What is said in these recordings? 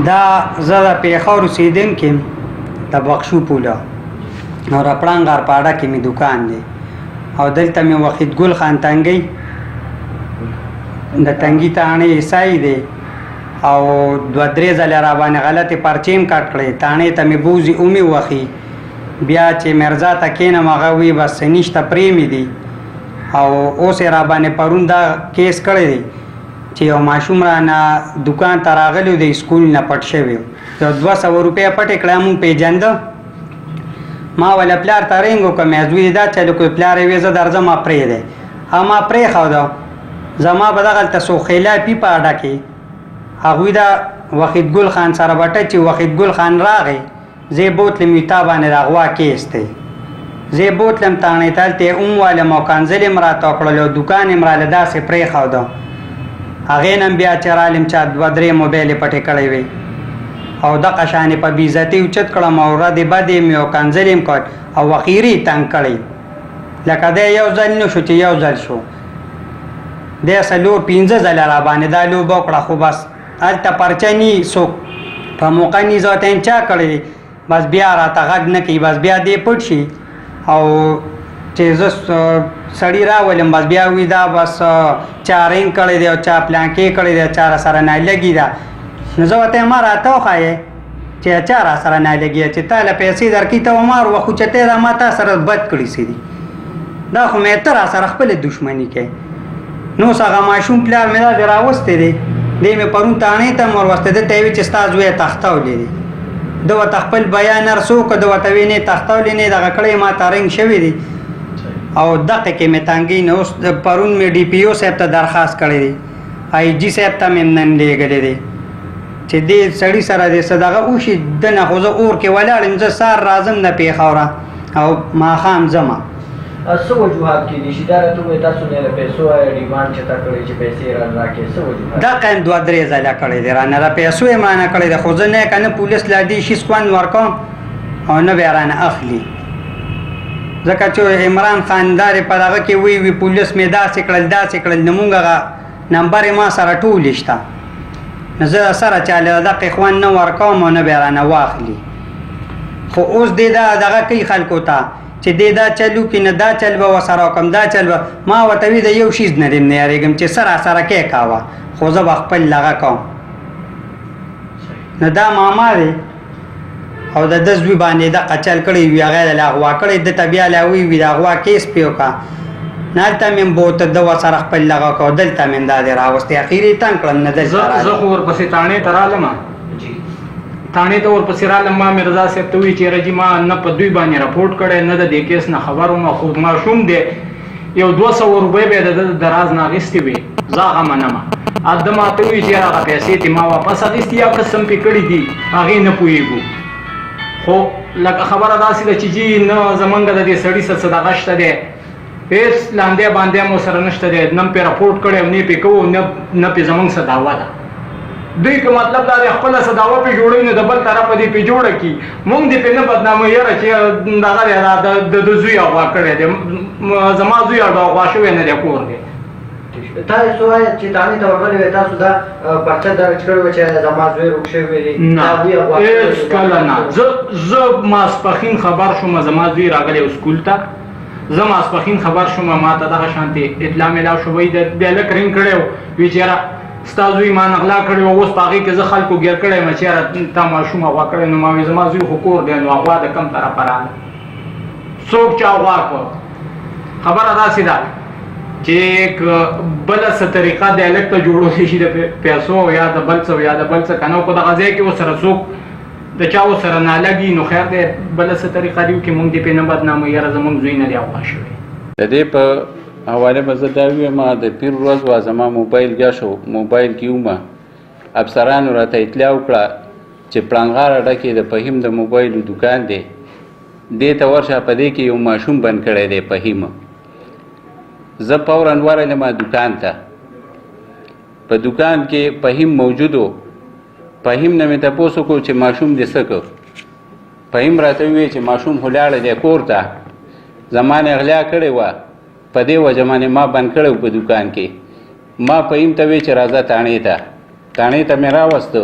دا زه د پېښور اوسېدونکی یم د بخشو پوله او رپړان غرپاړه کې مې دوکان دی او دلته مې وحیدګل خان تنګی د تنګي تاڼې عیسائی دی او دوه درې ځله راباندې غلطې پرچې م کټ کړې تاڼې ته مې بوځي ومې وخي بیا چې مرزا ته کښېنم هغه وی بس نشته پرې مې دي او اوس یې راباندې پرون دا کیس کړی دی چې یو ماشوم رانه دوکان ته راغلی دی سکول نه پټ شوی یو 200 روپۍ پټې کړه مونږ پېژانده ما ولا پلار ته رینګ وکړم زوی دا چې لکه پلار یې زه درځم ما پرېږدی ما پرېښوده زما به دغلته څو خلافي په اډه کې هغوی د وحیدګل خان سره بټه چې وحیدګل خان راغی زه بوتلم وي تا باندې د اغوا کیس دی زه بوتلم تاڼې ته هلته یې وموالم او کنځل یې م راته وکړل او دوکان یې م راله داسې پرېښوده هغې نه بیا چې رالم چا 2-3 موبایل یې پټې کړی وي او دغه شانې په بېعزتي اوچت کړم او ردې بدې مې او کنځل یې م کړ او وقیرې یې تنګ کړی لکه دی یو ځل نه شو چې یو ځل شو دی 4-5 ځله راباندې دا لوبه وکړه خو بس هلته پرچه نی څوک په موقع نی زه ورته یم چا کړی دی بس بیا راته غږ نه کوي بس بیا دی پټ شي او چې زه سړي راولم بس بیا وي دا بس چا رینګ کړی دی او چا پلانکې کړی دی چا را سره نه لګي ده نو زه ورته ما راته وښایې چې چا را سره نه لګي چې تا له پیسې درکړي ته ومار وخوچتې دا ما تا سره بد کړي سي دي دا خو مې ته را سره خپله دښمني کوي نو هغه ماشوم پلار مې دا دی راوستی دی دی مې پرون تاڼې ته م وروستی ده ته یې وي چې ستا زوی یې تختولی دی ده ورته خپل بیان ارسو که ده ورته وی نه تختولی نه دغه کړی ما ته رنګ شوي دي او دقه کې مې تنګي نه اوس پرون مې ډي پي او صاحب ته درخواست کړی دی آی جي صاحب ته مې نن لیږلی دی چې دې سړي سره دې څه دغه وشي ده نه خو زه اور کې ولاړ یم زه سهار راځم نه پېښوره او ماښام ځمه څه وجوهات کېدای شي دا راته ووایي تاسو نه له پیسو ډیمانډ چېرته کړی چې پیسې راکړې څه وجوهات دا قایم 2-3 ځله کړی دی رانه د پیسو یې مانه کړی دی خو زه نه که نه پولیس لا دې شي سکوند ورکوم او نه بیا رانه اخلي ځکه چې عمران خان دا دی په دغه کې وی پولیس مې داسې کړل نه مونږ هغه نمبر یې ما سره ټولې شته نو زه سره چاله دقې خوند نه ورکوم او نه بیا رانه واخلي خو اوس دې دا دغه کوي خلکو ته چې دې دا چلو کې نه دا چل به ورسره وکړم دا چل به ما ورته وي د یو شیز نه دې نه یارېږم چې سره کې کوه خو زه به خپل دغه کوم نو دا ماما دی او د ده زوی باندې دقه چل کړی وي هغه یې له اغوا کړی ده ته بیا لا وی د اغوا کیس پې وکړه نه هلته مې بوته ده ورسره خپل دغه کو دلته مې دا دی راوستی اخر یې تنګ کړم نه دلته زه خو ورپسې تاڼې ته رالم تاڼې ته ورپسې رالم ما مرزا صاحب ته ووایي چې یاره جي ما نه په دوی باندې راپورټ کړی نه د دې کیس نه خبر وم خو ماشوم دی یو 200 روپۍ به یې د ده راز نه اخیستې وې زه هغه منمه ده ما ته ووایي چې یاره هغه پیسې دې ما واپس اخیستي یا قسم پې کړي دي هغې نه پوهېږو خو لکه خبره داسې ده چې جي نه زمونږ د دې سړي څه دغه شته دی هېڅ لاندې باندې هم ورسره نشته دی نه پې راپورټ کړی او نه پې کوو نه پې زمونږ څه دعوه ده دوی که مطلب دا دی خپله څه دعوه پې جوړوي نو د بل طرفه دې پې جوړه کړي مونږ دې پې نه بدناموي یاره چې دغه دی د زوی اغوا کړی دی زما زوی اغوا شوی نه دی کور دی تاسو وایئ چې تاڼې ته ورغلي وئ تاسو دا پرچه درج کړې وه چې زما زوی روک شوی دی نه هېڅ کله نه زه ماسپښین خبر شوم زما زوی راغلی و سکول ته زه ماسپښین خبر شوم ما ته دغه شانتې اطلاع میلاو شو وایي بیا لږ رینګ کړی و وایي چې یاره ستا زوی ما نغلا کړی و اوس په هغې کې زه خلکو ګیر کړی یم چې یاره تا ماشوم اغوا کړی نو ما وایي زما زوی خو کور دی نو اغوا د کوم طرفه راغله څوک چې اغوا کړ خبره داسې ده چې بله څه طریقه د هلک ته جوړولی شي د پیسو یا د بل څه یا د بل څه که نه په دغه ځای کې ورسره څوک د چا ورسره نالګي نو خیر دی بله څه طریقه دي وکړي مونږ دې پې نه بدنامو یاره زمونږ زوی نه دی اغوا شوی د دې په حواله به زه دا ووایم د پیر ورځ وه زما موبایل ګیا شو موبایل کې ومه افسرانو راته اطلاع وکړه چې پړانغار اډه کې د فهیم د موبایلو دوکان دی دې ته ورشه په دې کې یو ماشوم بند کړی دی فهیم زه فورا ورغلم دوکان ته په دوکان کې فهیم موجود و فهیم نه مې تپوس وکړو چې ماشوم دې څه کړ فهیم راته وویل چې ماشوم خو لاړی دی کور ته زما نه غلا کړې وه په دې وجه باندې ما بند کړی و په دوکان کې ما فهیم ته وویل چې راځه تاڼې ته مې راوسته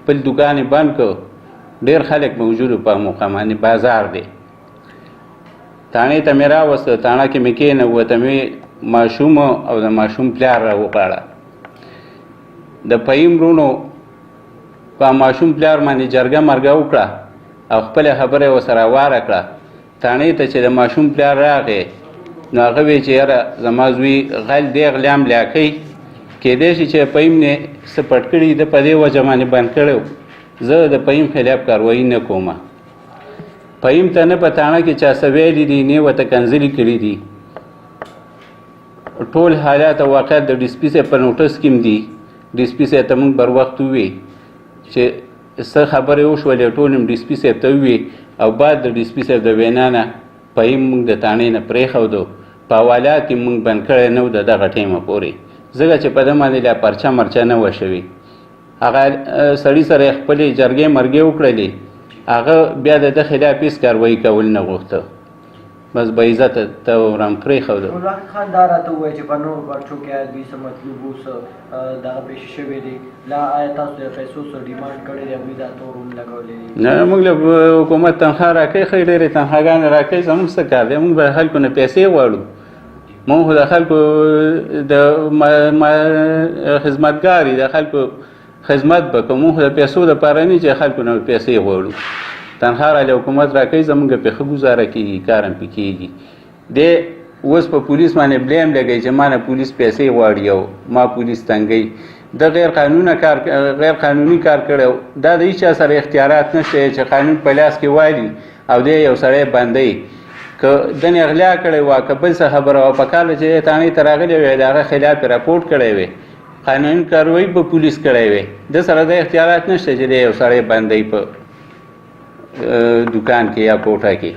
خپل دکان یې بند کړ. ډېر خلک موجود په موقع باندې بازار دی. تاڼې ته مې راوسته، تاڼه کې مې کېنوه، ته مې ماشوم او د ماشوم پلار راوغواړه. د فهیم رونو په ماشوم پلار باندې جرګه مرګه وکړه او خپله خبره یې ورسره واره کړه. تاڼې ته چې د ماشوم پلار راغی نو هغه وی چې یاره زما زوی غل دی غلیام لیاکۍ، کیدای شي چې فهیم نه څه پټ کړي ده په دې وجه باندې بند کړی و. زه د فهیم خلاف کاروایي نه کومه. فهیم ته نه په تاڼه کې چا څه ویلي دي نه ورته کنځلې کړي دي. ټول حالات او واقعات د ډي سي پي صاحب په نوټس کې هم دي. ډي سي پي صاحب ته موږ بر وخت ووی چې څه خبرې وشولې ټول هم ډي سي پي صاحب ته ووی او بعد د ډي سي پي صاحب د وینا نه فهیم موږ د تاڼې نه پرېښودو. په حوالات کې موږ بند کړی نه و د دغه ټیمه پورې، ځکه چې په ده باندې لا پرچه مرچه نه وه شوې. هغه سړي سره یې خپلې جرګې مرګې وکړلې، هغه بیا د ده خلاف هېڅ کاروایي کول نه غوښته. بس به عزت ته ورم پرېښوده. نورحق خان دا راته ووایه چې په نورو پرچو کې آیا دوی څه مطلوب و، څه دغه پېښې شوې دي، لا آیا تاسو د پیسو څه ډیمانډ کړی دی، هغوی دا تور هم لګولی دي؟ نه، موږ له حکومت تنخوا راکوي، ښې ډېرې تنخواګانې راکوي، زموږ څه کار دی؟ موږ به خلکو نه پیسې غواړو. موږ خو د خلکو د خدمتګار یو، د خلکو خدمت به کوو. موږ د پیسو دپاره نه چې خلکو نه پیسې غواړو. تنخوا راله حکومت راکوي، زموږ پې ښه ګزاره کېږي، کار هم پې کېږي. دی اوس په پولیس باندې بلیم لګوي چې ما نه پولیس پیسې غواړي او ما پولیس تنګوي. د غیر قانوني کار کړی، دا د هېچ چا سره اختیارات نشته چې قانون په لاس کې والي او دی یو سړی بندوي. که دنې اغلا کړی وه، که بل څه خبره وه، په کار چې تاڼې ته راغلی وی د هغه خلاف یې راپورټ کړی وی، قانوني کاروایي به پولیس کړی وی. د سره د اختیارات نشته چې دی یو سړی بندوي په دکان کې یا کوټه کې.